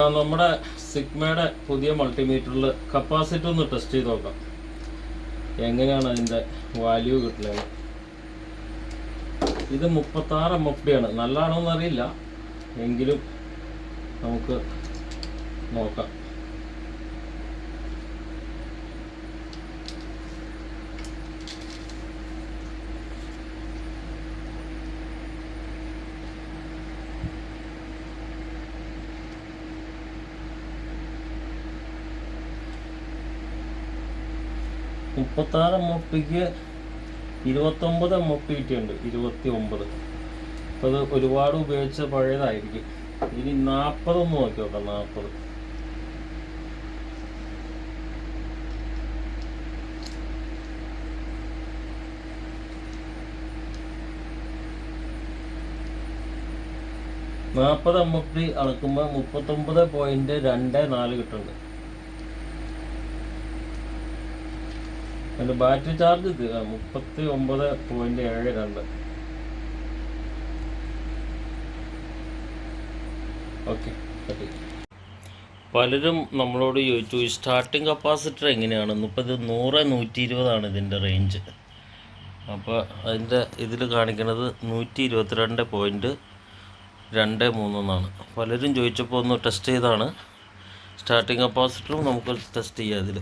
നമ്മുടെ സിഗ്മയുടെ പുതിയ മൾട്ടിമീറ്ററിൽ കപ്പാസിറ്റി ഒന്ന് ടെസ്റ്റ് ചെയ്ത് നോക്കാം, എങ്ങനെയാണ് അതിൻ്റെ വാല്യൂ കിട്ടുന്നത്. ഇത് 36 MFD ആണ്. നല്ലതാണോ എന്നറിയില്ല, എങ്കിലും നമുക്ക് നോക്കാം. മുപ്പത്താറ് MFDക്ക് 29 MFD കിട്ടിയുണ്ട്, 29. അപ്പോൾ അത് ഒരുപാട് ഉപയോഗിച്ച പഴയതായിരിക്കും. ഇനി 40 ഒന്ന് നോക്കി നോക്കാം. 40 MFD അളക്കുമ്പോൾ 39.24 കിട്ടുന്നുണ്ട്. അതിൻ്റെ ബാറ്ററി ചാർജ് ഇത് 39.72. ഓക്കെ. പലരും നമ്മളോട് ചോദിച്ചു ഈ സ്റ്റാർട്ടിങ് കപ്പാസിറ്റർ എങ്ങനെയാണെന്ന്. ഇപ്പോൾ ഇത് 100-120 ഇതിൻ്റെ റേഞ്ച്. അപ്പോൾ അതിൻ്റെ ഇതിൽ കാണിക്കുന്നത് 122.23 പലരും ചോദിച്ചപ്പോൾ ഒന്ന് ടെസ്റ്റ് ചെയ്താണ്. സ്റ്റാർട്ടിങ് കപ്പാസിറ്ററും നമുക്ക് ടെസ്റ്റ് ചെയ്യാം ഇതിൽ.